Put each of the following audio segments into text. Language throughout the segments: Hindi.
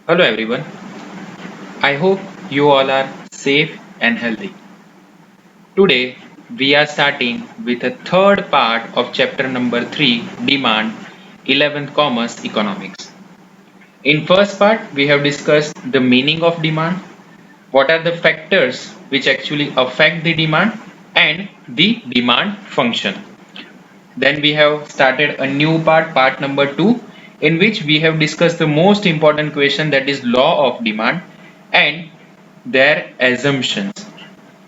Hello everyone. I hope you all are safe and healthy. Today we are starting with the third part of chapter number 3, Demand, 11th Commerce Economics. In first part we have discussed the meaning of demand, what are the factors which actually affect the demand and the demand function. Then we have started a new part, part number 2, in which we have discussed the most important question, that is law of demand and their assumptions.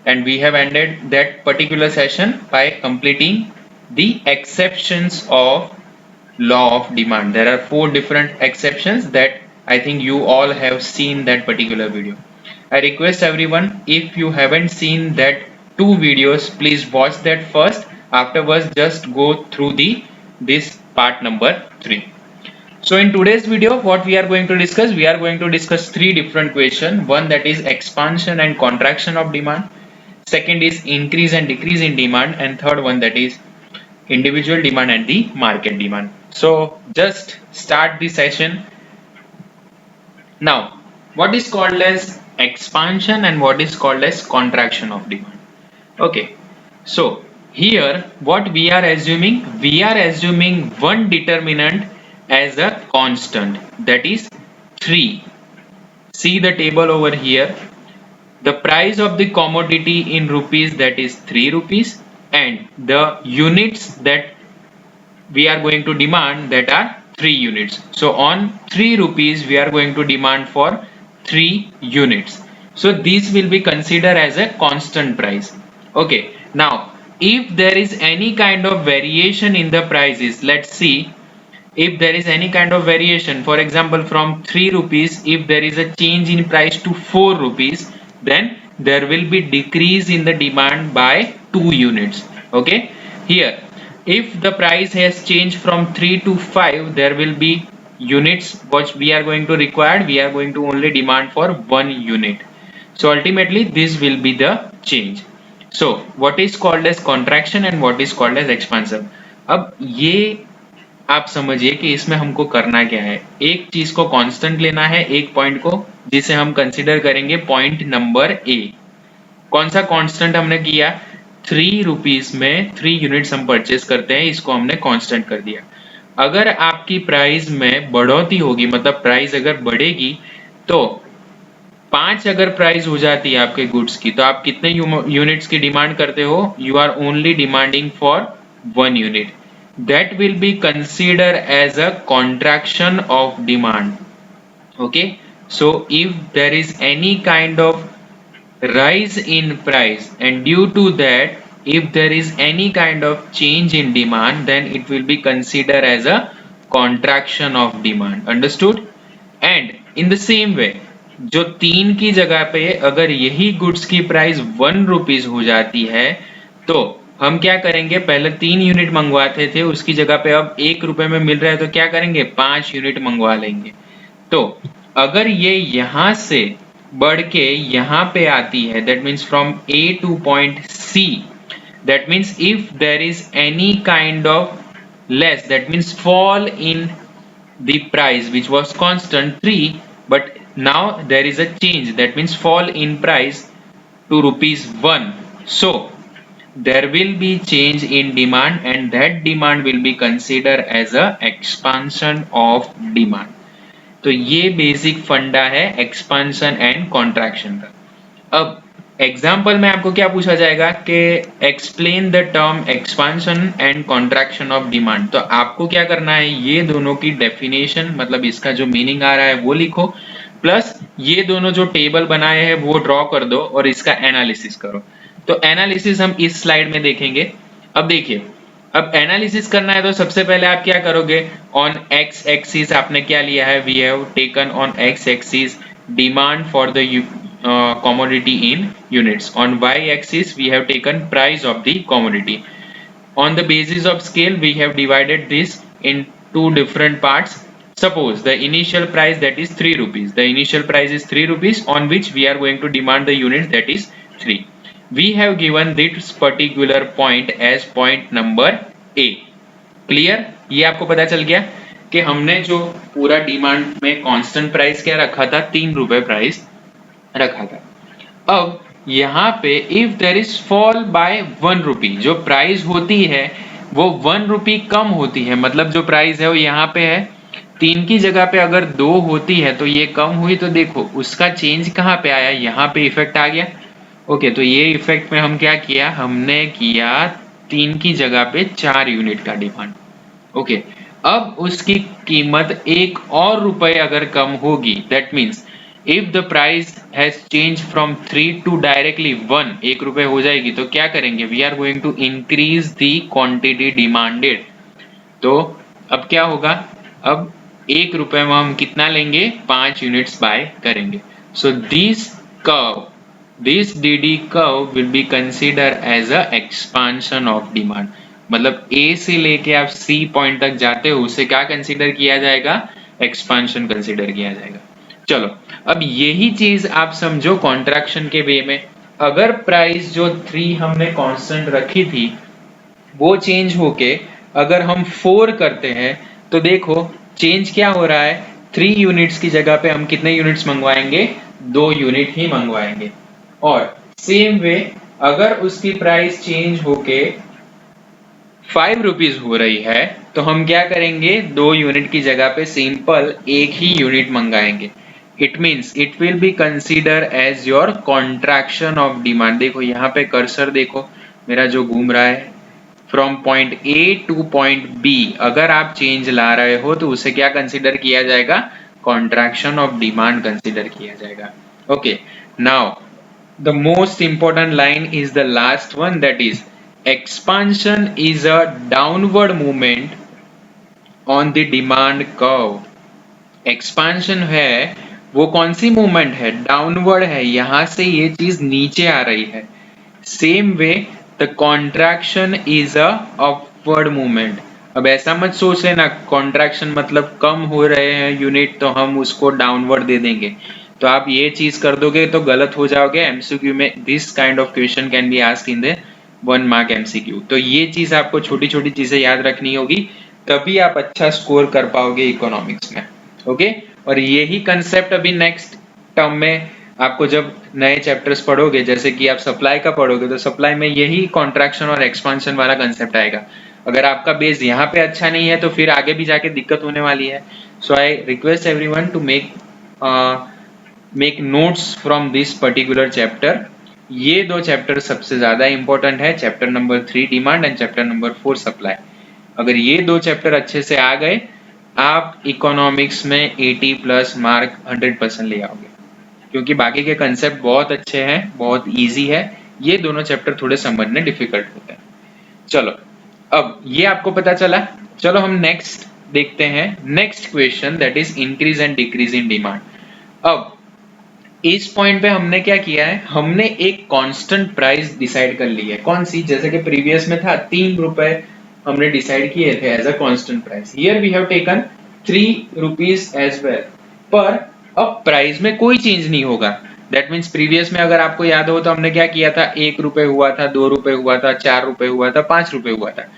And we have ended that particular session by completing the exceptions of law of demand. There are 4 different exceptions that I think you all have seen that particular video. I request everyone, if you haven't seen that 2 videos, please watch that first. Afterwards, just go through this part number 3. So in today's video, what we are going to discuss, we are going to discuss 3 different questions. One, that is expansion and contraction of demand. Second is increase and decrease in demand, and third one, that is individual demand and the market demand. So just start the session. Now, what is called as expansion and what is called as contraction of demand? Okay, so here what we are assuming, one determinant as a constant, that is 3. See the table over here. The price of the commodity in rupees, that is 3 rupees, and the units that we are going to demand, that are 3 units. So on 3 rupees we are going to demand for 3 units. So these will be considered as a constant price. Okay, now if there is any kind of variation in the prices, let's see. If there is any kind of variation, for example from 3 rupees, if there is a change in price to 4 rupees, then there will be decrease in the demand by 2 units. Okay, here if the price has changed from 3 to 5, there will be units which we are going to require, we are going to only demand for 1 unit. So ultimately this will be the change. So what is called as contraction and what is called as expansion. अब ये आप समझिए कि इसमें हमको करना क्या है, एक चीज को कांस्टेंट लेना है, एक पॉइंट को, जिसे हम कंसीडर करेंगे पॉइंट नंबर ए. कौन सा कांस्टेंट हमने किया, 3 रुपीज में 3 यूनिट्स हम परचेज करते हैं, इसको हमने कांस्टेंट कर दिया. अगर आपकी प्राइस में बढ़ोतरी होगी, मतलब प्राइस अगर बढ़ेगी, तो 5 अगर प्राइस हो जाती है आपके गुड्स की, तो आप कितने यूनिट्स की डिमांड करते हो, you are only demanding for 1 unit. That will be considered as a contraction of demand. Okay, so if there is any kind of rise in price, and due to that if there is any kind of change in demand, then it will be considered as a contraction of demand. Understood? And in the same way, जो 3 की जगह पे अगर यही गुड्स की प्राइस 1 रुपीज हो जाती है, तो हम क्या करेंगे, पहले 3 यूनिट मंगवाते थे, उसकी जगह पे अब 1 रुपए में मिल रहा है, तो क्या करेंगे, 5 यूनिट मंगवा लेंगे. तो अगर ये यहां से बढ़ के यहाँ पे आती है, that means from A to point C, that means if there is any kind of less, that means fall in the price which was constant 3, but now there is a change, that means fall in price to rupees 1. So there will be change in demand, and that demand will be considered as a expansion of demand. तो ये बेसिक फंडा है एक्सपांशन एंड कॉन्ट्रैक्शन का. अब एग्जाम्पल में आपको क्या पूछा जाएगा कि explain the term expansion and contraction of demand. तो आपको क्या करना है, ये दोनों की डेफिनेशन, मतलब इसका जो मीनिंग आ रहा है वो लिखो, प्लस ये दोनों जो टेबल बनाए हैं वो ड्रॉ कर दो और इसका एनालिसिस करो. तो एनालिसिस हम इस स्लाइड में देखेंगे. अब देखिए, अब एनालिसिस करना है तो सबसे पहले आप क्या करोगे, ऑन एक्स एक्सिस आपने क्या लिया है, we have taken on X axis demand for the commodity in units. On y axis we have taken price of the commodity. On the basis of scale we have divided this in 2 different parts. Suppose the initial price, that is 3 rupees, the initial price is 3 rupees on which we are going to demand the unit, that is 3. We have given this particular point as point number A. Clear? ये आपको पता चल गया. कि हमने जो पूरा डिमांड में कांस्टेंट प्राइस क्या रखा था, 3 रुपए प्राइस रखा था। अब यहाँ पे if there is fall bye 1 रुपी, जो प्राइस होती है वो 1 रुपी कम होती है, मतलब जो प्राइस है वो यहाँ पे है 3 की जगह पे अगर 2 होती है तो ये कम हुई, तो देखो उसका चेंज कहाँ पे आया, यहाँ पे इफेक्ट आ गया। ओके, तो ये इफेक्ट में हम क्या किया, हमने किया 3 की जगह पे 4 यूनिट का डिमांड। ओके, अब उसकी कीमत 1 और रुपए अगर कम होगी, that means if the price has change from 3 to directly 1, 1 रुपए हो जाएगी, तो क्या करेंगे, we are going to increase the quantity demanded. तो अब क्या होगा, अब 1 रुपए में हम कितना लेंगे, 5 यूनिट्स बाय करेंगे। So this D curve will be consider as a expansion of demand, मतलब ए से लेके आप सी पॉइंट तक जाते हो उसे क्या कंसीडर किया जाएगा, एक्सपांशन कंसीडर किया जाएगा। चलो, अब यही चीज आप समझो कॉन्ट्रैक्शन के वे में। अगर प्राइस जो 3 हमने कांस्टेंट रखी थी वो चेंज होके अगर हम 4 करते हैं, तो देखो चेंज क्या हो रहा है, 3 यूनिट्स की जगह पे हम कितने यूनिट्स मंगवाएंगे, 2 यूनिट ही मंगवाएंगे। और सेम वे अगर उसकी प्राइस चेंज होके 5 रुपीज हो रही है, तो हम क्या करेंगे, 2 यूनिट की जगह पे सिंपल 1 ही यूनिट मंगाएंगे। It means it will be consider as your contraction of demand. देखो यहाँ पे कर्सर देखो मेरा जो घूम रहा है, from point A to point B अगर आप चेंज ला रहे हो तो उसे क्या कंसीडर किया जाएगा, कॉन्ट्रैक्शन ऑफ डिमांड कंसीडर किया जाएगा। Okay, now the most important line is the last one, that is expansion is a downward movement on the demand curve। expansion है वो कौन सी मूवमेंट है, डाउनवर्ड है, यहां से ये चीज नीचे आ रही है। Same way the contraction is a upward movement. अब ऐसा मत सोच लेना कॉन्ट्रैक्शन मतलब कम हो रहे हैं यूनिट तो हम उसको डाउनवर्ड दे देंगे, तो आप ये चीज कर दोगे तो गलत हो जाओगे। एमसीक्यू में this kind of question can be asked in the 1 mark MCQ. तो ये चीज आपको छोटी छोटी चीजें याद रखनी होगी, तभी आप अच्छा स्कोर कर पाओगे इकोनॉमिक्स में। ओके, और यही कंसेप्ट अभी नेक्स्ट टर्म में आपको जब नए चैप्टर्स पढ़ोगे, जैसे कि आप सप्लाई का पढ़ोगे, तो सप्लाई में यही कॉन्ट्रैक्शन और एक्सपांशन वाला कंसेप्ट आएगा। अगर आपका बेस यहाँ पे अच्छा नहीं है तो फिर आगे भी जाके दिक्कत होने वाली है। So I request everyone to make notes from this particular chapter. ये 2 चैप्टर सबसे ज्यादा इंपॉर्टेंट है, chapter number 3 demand and chapter number 4 supply. अगर ये 2 चैप्टर अच्छे से आ गए, आप इकोनॉमिक्स में 80+ मार्क 100% ले आओगे, क्योंकि बाकी के कंसेप्ट बहुत अच्छे हैं, बहुत इजी है, ये दोनों चैप्टर थोड़े समझने डिफिकल्ट होते हैं। चलो, अब ये आपको पता चला। चलो हम नेक्स्ट देखते हैं, next question, that is increase and decrease in demand. अब इस पॉइंट पे हमने क्या किया है, हमने एक कांस्टेंट प्राइस डिसाइड कर ली है। कौन सी, जैसे कि प्रीवियस में था 3 रुपए हमने डिसाइड किए थे as a constant price. Here we have taken 3 rupees as well, पर अब प्राइस में कोई चेंज नहीं होगा। दैट मीन्स प्रीवियस में अगर आपको याद हो तो हमने क्या किया था, 1 रुपए हुआ था, 2 रुपए हुआ था, 4 रुपए हुआ था, 5 रुपए हुआ था।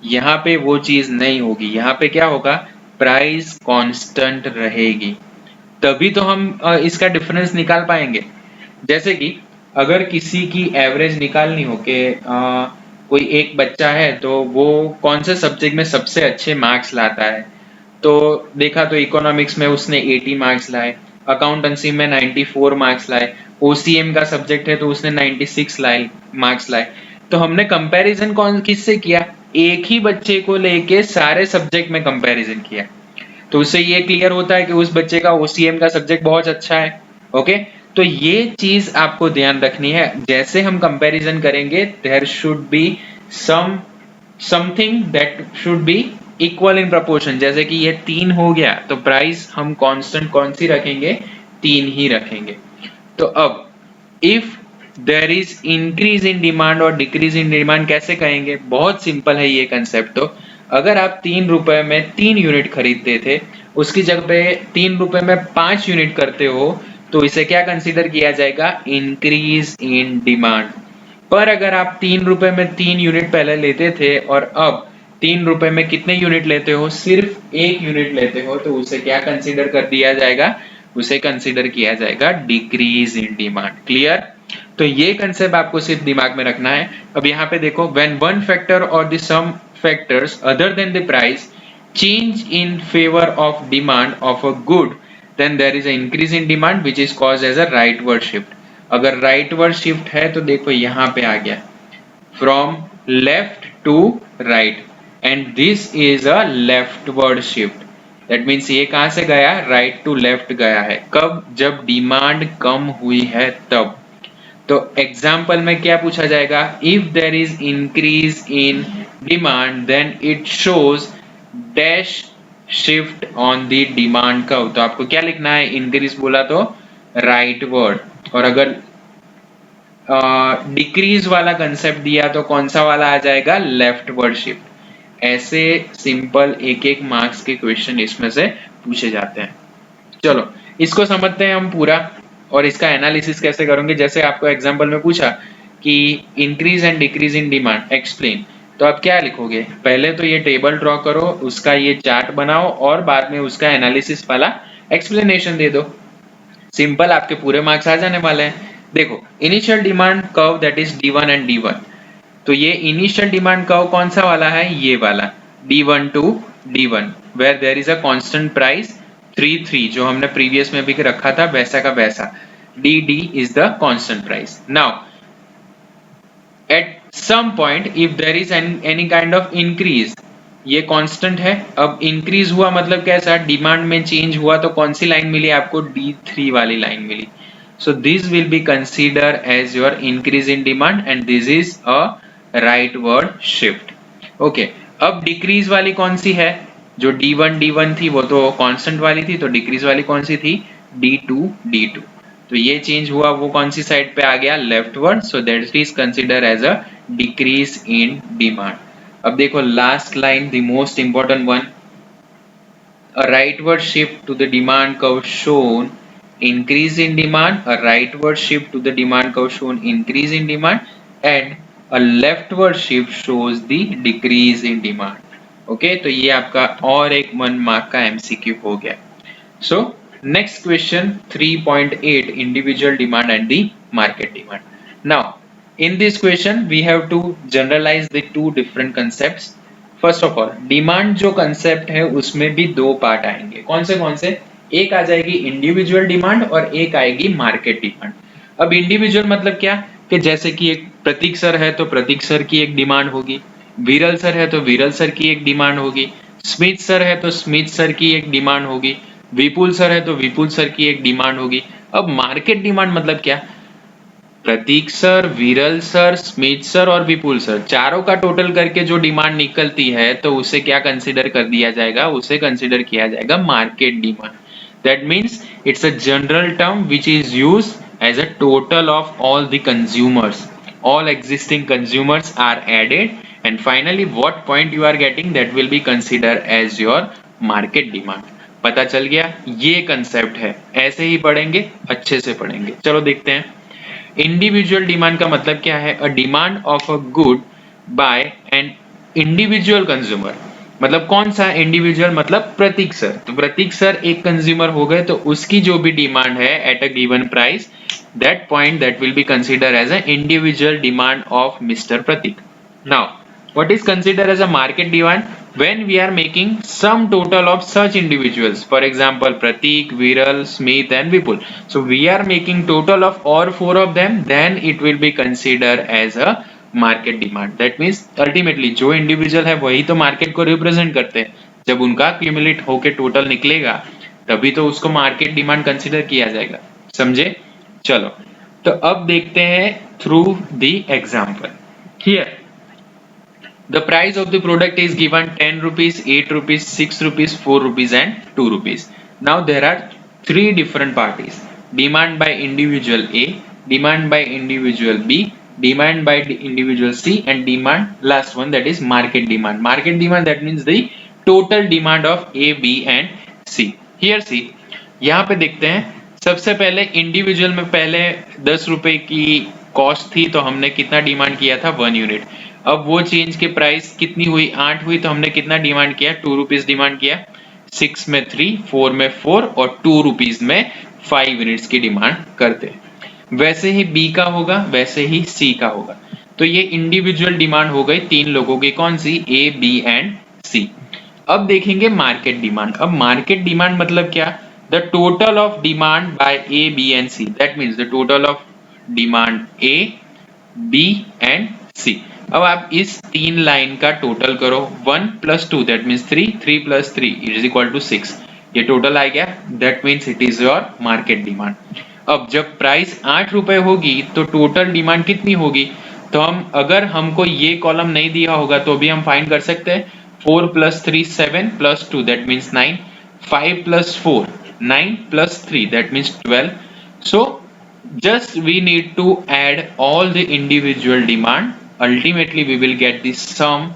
यहाँ पे वो चीज नहीं होगी, यहाँ पे क्या होगा, प्राइस कांस्टेंट रहेगी, तभी तो हम इसका डिफरेंस निकाल पाएंगे। जैसे कि अगर किसी की एवरेज निकालनी हो कि कोई एक बच्चा है तो वो कौन से सब्जेक्ट में सबसे अच्छे मार्क्स लाता है, तो देखा तो इकोनॉमिक्स में उसने 80 मार्क्स लाए, अकाउंटेंसी में 94 मार्क्स लाए, ओसीएम का सब्जेक्ट है तो उसने 96 मार्क्स लाए। तो हमने कंपैरिजन कौन किससे किया, एक ही बच्चे को लेके सारे सब्जेक्ट में कंपैरिजन किया, तो उससे ये क्लियर होता है कि उस बच्चे का ओसीएम का सब्जेक्ट बहुत अच्छा है। ओके, तो ये चीज आपको ध्यान रखनी है, जैसे हम कंपैरिजन करेंगे there should be something that should be equal in proportion. जैसे कि ये 3 हो गया तो प्राइस हम कांस्टेंट कौन सी रखेंगे, 3 ही रखेंगे। तो अब if there is increase in demand और डिक्रीज इन डिमांड कैसे कहेंगे, बहुत सिंपल है ये कंसेप्ट। तो अगर आप 3 रुपए में 3 यूनिट खरीदते थे, उसकी जगह पे 3 रुपए में 5 यूनिट करते हो, तो इसे क्या कंसीडर किया जाएगा, इंक्रीज इन डिमांड। पर अगर आप 3 रुपए में 3 यूनिट पहले लेते थे और अब ₹3 में कितने यूनिट लेते हो? सिर्फ 1 यूनिट लेते हो, तो उसे क्या कंसीडर कर दिया जाएगा? उसे कंसीडर किया जाएगा डिक्रीज इन डिमांड। क्लियर? तो ये कंसेप्ट आपको सिर्फ दिमाग में रखना है। अब यहाँ पे देखो, व्हेन वन फैक्टर और the some factors other than the price change in favor of demand of a good, then there is an increase in demand which is caused as a rightward shift। अगर rightward shift है तो देखो यहाँ पे आ गया from left to right and this is a leftward shift। that means ये कहाँ से गया? right to left गया है। कब? जब डिमांड कम हुई है तब। तो एग्जाम्पल में क्या पूछा जाएगा? If there is increase in demand then it shows dash shift on the demand curve. तो आपको क्या लिखना है? इंक्रीज बोला तो राइट वर्ड, और अगर डिक्रीज वाला कंसेप्ट दिया तो कौन सा वाला आ जाएगा? Left word shift. ऐसे सिंपल एक एक मार्क्स के क्वेश्चन इसमें से पूछे जाते हैं। चलो इसको समझते हैं हम पूरा, और इसका एनालिसिस कैसे करोगे। जैसे आपको एग्जांपल में पूछा कि increase and decrease in demand explain, तो आप क्या लिखोगे? पहले तो ये टेबल ड्रॉ करो, उसका ये चार्ट बनाओ और बाद में उसका एनालिसिस वाला एक्सप्लेनेशन दे दो। सिंपल, आपके पूरे मार्क्स आ जाने वाले हैं। देखो, initial demand curve that is D1 and D1। तो ये इनिशियल डिमांड कर्व कौन सा वाला है? ये वाला D1 to D1 where there is a constant price 3 जो हमने प्रीवियस में भी रखा था वैसा का वैसा। DD is the constant price। Now at some point if there is any kind of increase, ये कांस्टेंट है। अब इंक्रीज हुआ मतलब कैसा? डिमांड में चेंज हुआ, तो कौन सी लाइन मिली आपको? D3 वाली लाइन मिली। So this will be considered as your increase in demand and this is a rightward shift। Okay, अब डिक्रीज वाली कौन सी है? जो D1 थी वो तो कांस्टेंट वाली थी, तो डिक्रीज वाली कौन सी थी? D2। तो ये चेंज हुआ, वो कौन सी साइड पे आ गया? Leftward. So that is consider as a decrease in demand. अब देखो last line, the most important one, a rightward shift to the demand curve shown increase in demand, a rightward shift to the demand curve shown increase in demand, and a leftward shift shows the decrease in demand। Okay, तो ये आपका और एक 1 मार्क का एमसीक्यू हो गया। So next question 3.8 individual demand and the market demand. Now in this question we have to generalise the two different concepts. First of all, demand जो कंसेप्ट है उसमें भी दो पार्ट आएंगे। कौन से? एक आ जाएगी इंडिविजुअल डिमांड और एक आएगी मार्केट डिमांड। अब इंडिविजुअल मतलब क्या? कि जैसे कि एक प्रतीक सर है तो प्रतीक सर की एक डिमांड होगी, विरल सर है तो विरल सर की एक डिमांड होगी, स्मिथ सर है तो स्मिथ सर की एक डिमांड होगी, विपुल सर है तो विपुल सर की एक डिमांड होगी। अब मार्केट डिमांड मतलब क्या? प्रतीक सर, विरल सर, स्मिथ सर और विपुल सर चारों का टोटल करके जो डिमांड निकलती है तो उसे क्या कंसीडर कर दिया जाएगा? उसे कंसीडर किया जाएगा market demand. That means it's a general term which is used as a total of all the consumers. all existing consumers are added and finally what point you are getting, that will be considered as your market demand। पता चल गया? ये कंसेप्ट है, ऐसे ही पढ़ेंगे, अच्छे से पढ़ेंगे। चलो देखते हैं। इंडिविजुअल डिमांड का मतलब क्या है? A demand of a good by an individual consumer. मतलब कौन सा इंडिविजुअल? मतलब प्रतीक सर। तो प्रतीक सर एक कंज्यूमर हो गए, तो उसकी जो भी डिमांड है at a given price, that point that will be considered as an individual demand of Mr. Pratik। Now, what is considered as a market demand? When we are making sum total of such individuals, for example, Pratik, Viral, Smith and Vipul. So we are making total of all 4 of them, then it will be considered as a market demand। That means ultimately जो individual है वही तो market को represent करते हैं। जब उनका accumulate होके total निकलेगा तभी तो उसको market demand consider किया जाएगा। समझे? चलो, तो अब देखते हैं through the example. Here the price of the product is given 10 rupees, 8 rupees, 6 rupees, 4 rupees and 2 rupees. Now there are 3 different parties, demand by individual A, demand by individual B, demand by individual C and demand last one that is market demand. Market demand that means the total demand of A, B and C. Here see, यहाँ पे देखते हैं। सबसे पहले इंडिविजुअल में पहले 10 रुपए की कॉस्ट थी तो हमने कितना डिमांड किया था? 1 यूनिट। अब वो चेंज के प्राइस कितनी हुई, 8 हुई, तो हमने कितना डिमांड किया, 2 रुपीज डिमांड किया। 6 में 3, 4 में 4 और 2 रुपीज में 5 यूनिट्स की डिमांड करते हैं। वैसे ही बी का होगा, वैसे ही सी का होगा। तो ये इंडिविजुअल डिमांड हो गई तीन लोगों की, कौन सी, ए बी एंड सी। अब देखेंगे मार्केट डिमांड। अब मार्केट डिमांड मतलब क्या, the total of demand by A B and C, that means the total of demand A B and C. अब आप इस तीन लाइन का टोटल करो, 1 + 2 that means 3, 3 + 3 is equal to 6। ये टोटल आ गया, that means it is your market demand. अब जब प्राइस 8 रुपए होगी तो टोटल डिमांड कितनी होगी, तो हम अगर हमको ये कॉलम नहीं दिया होगा तो भी हम फाइंड कर सकते हैं। 4 + 3 7 + 2 that means 9, 5 + 4 9 + 3 that means 12। So just we need to add all the individual demand, ultimately we will get the sum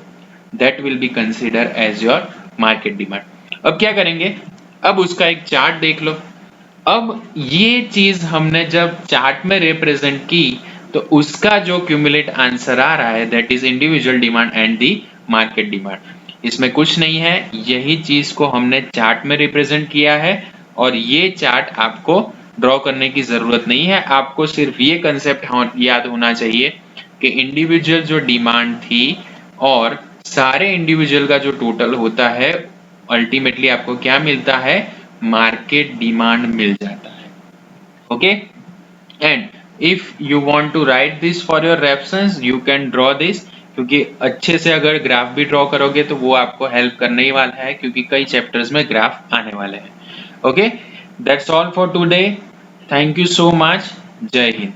that will be considered as your market demand। अब क्या करेंगे, अब उसका एक चार्ट देख लो। अब ये चीज हमने जब चार्ट में रिप्रेजेंट की तो उसका जो क्यूमुलेट आंसर आ रहा है that is individual demand and the market demand. इसमें कुछ नहीं है, यही चीज को हमने चार्ट में रिप्रेजेंट किया है और ये चार्ट आपको ड्रॉ करने की जरूरत नहीं है। आपको सिर्फ ये कंसेप्ट याद होना चाहिए कि इंडिविजुअल जो डिमांड थी और सारे इंडिविजुअल का जो टोटल होता है, अल्टीमेटली आपको क्या मिलता है, मार्केट डिमांड मिल जाता है। Okay, and if you want to write this for your reference you can draw this, क्योंकि अच्छे से अगर ग्राफ भी ड्रॉ करोगे तो वो आपको हेल्प करने ही वाला है, क्योंकि कई चैप्टर्स में ग्राफ आने वाले हैं। Okay, that's all for today, thank you so much, जय हिंद।